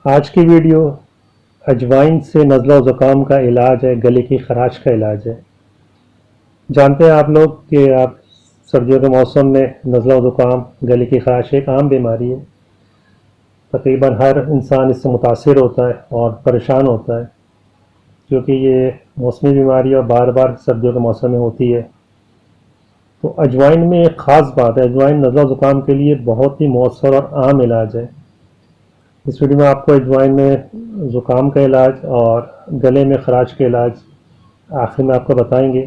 آج کی ویڈیو اجوائن سے نزلہ و زکام کا علاج ہے، گلے کی خراش کا علاج ہے۔ جانتے ہیں آپ لوگ کہ آپ سردیوں کے موسم میں نزلہ و زکام، گلے کی خراش ایک عام بیماری ہے۔ تقریباً ہر انسان اس سے متاثر ہوتا ہے اور پریشان ہوتا ہے، کیونکہ یہ موسمی بیماری اور بار بار سردیوں کے موسم میں ہوتی ہے۔ تو اجوائن میں ایک خاص بات ہے، اجوائن نزلہ و زکام کے لیے بہت ہی مؤثر اور عام علاج ہے۔ اس ویڈیو میں آپ کو اجوائن میں زکام کا علاج اور گلے میں خراش کا علاج آخر میں آپ کو بتائیں گے۔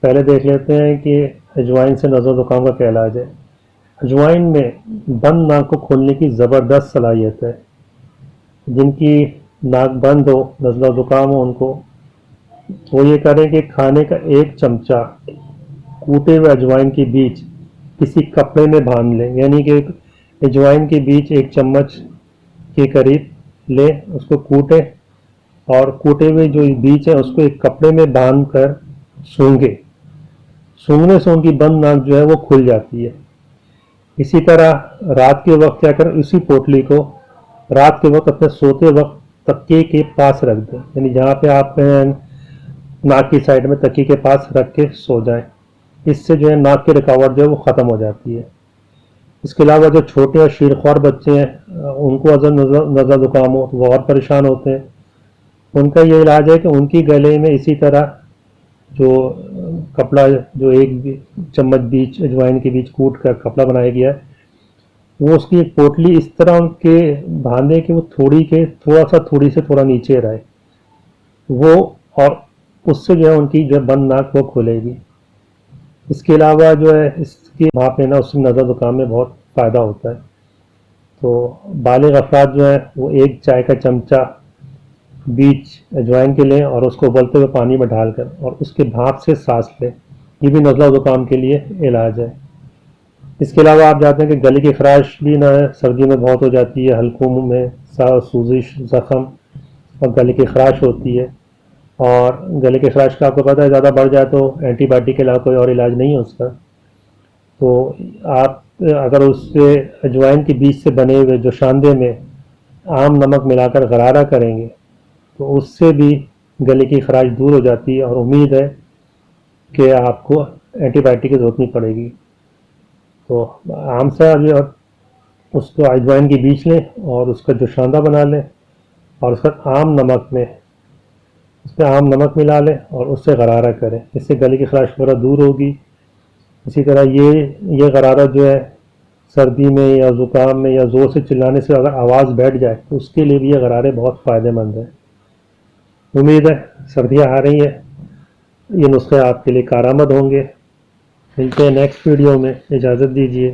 پہلے دیکھ لیتے ہیں کہ اجوائن سے نزلہ و زکام کا کیا علاج ہے۔ اجوائن میں بند ناک کو کھولنے کی زبردست صلاحیت ہے۔ جن کی ناک بند ہو، نزلہ و زکام ہو، ان کو وہ یہ کریں کہ کھانے کا ایک چمچہ کوٹے ہوئے اجوائن کے بیچ کسی کپڑے میں باندھ لیں، یعنی کہ اجوائن کے بیچ ایک چمچ کے قریب لیں، اس کو کوٹے اور کوٹے ہوئے جو بیچ ہے اس کو ایک کپڑے میں باندھ کر سونگھے۔ سونگھنے سے ان کی بند ناک جو ہے وہ کھل جاتی ہے۔ اسی طرح رات کے وقت کیا کریں، اسی پوٹلی کو رات کے وقت اپنے سوتے وقت تکیے کے پاس رکھ دیں، یعنی جہاں پہ آپ ناک کی سائڈ میں تکیے کے پاس رکھ کے سو جائیں۔ اس سے جو ہے ناک کی رکاوٹ جو ہے وہ ختم ہو جاتی ہے۔ اس کے علاوہ جو چھوٹے اور شیرخوار بچے ہیں، ان کو اگر نزلہ زکام ہو تو وہ اور پریشان ہوتے ہیں۔ ان کا یہ علاج ہے کہ ان کی گلے میں اسی طرح جو کپڑا، جو ایک چمچ بیچ اجوائن کے بیچ کوٹ کر کپڑا بنایا گیا ہے، وہ اس کی ایک پوٹلی اس طرح ان کے باندھے کہ وہ تھوڑی سے تھوڑا نیچے رہے وہ، اور اس سے جو ہے ان کی جو بند ناک وہ کھلے گی۔ اس کے علاوہ جو ہے اس کی بھاپ لینا، اس سے نزلہ زکام میں بہت فائدہ ہوتا ہے۔ تو بالغ افراد جو ہے وہ ایک چائے کا چمچہ بیچ اجوائن کے لیں اور اس کو ابلتے ہوئے پانی میں ڈال کر اور اس کے بھاپ سے سانس لیں۔ یہ بھی نزلہ زکام کے لیے علاج ہے۔ اس کے علاوہ آپ جانتے ہیں کہ گلے کی خراش بھی نہ ہے، سردیوں میں بہت ہو جاتی ہے، حلقوں میں سوزش، زخم اور گلے کی خراش ہوتی ہے۔ اور گلے کی خراش کا آپ کو پتہ ہے زیادہ بڑھ جائے تو اینٹی بائیوٹک کے علاوہ کوئی اور علاج نہیں ہے اس کا۔ تو آپ اگر اس سے اجوائن کے بیج سے بنے ہوئے جو شاندے میں عام نمک ملا کر غرارہ کریں گے تو اس سے بھی گلے کی خراش دور ہو جاتی ہے، اور امید ہے کہ آپ کو اینٹی بائیوٹک کی ضرورت نہیں پڑے گی۔ تو عام سا جو اس کو اجوائن کی بیج لیں اور اس کا جو شاندہ بنا لیں اور اس کا عام نمک میں اس میں عام نمک ملا لیں اور اس سے غرارہ کریں، اس سے گلے کی خراش وغیرہ دور ہوگی۔ اسی طرح یہ غرارہ جو ہے سردی میں یا زکام میں یا زور سے چلانے سے اگر آواز بیٹھ جائے تو اس کے لیے بھی یہ غرارے بہت فائدہ مند ہیں۔ امید ہے سردیاں آ رہی ہیں، یہ نسخے آپ کے لیے کارآمد ہوں گے۔ ملتے ہیں نیکسٹ ویڈیو میں، اجازت دیجیے۔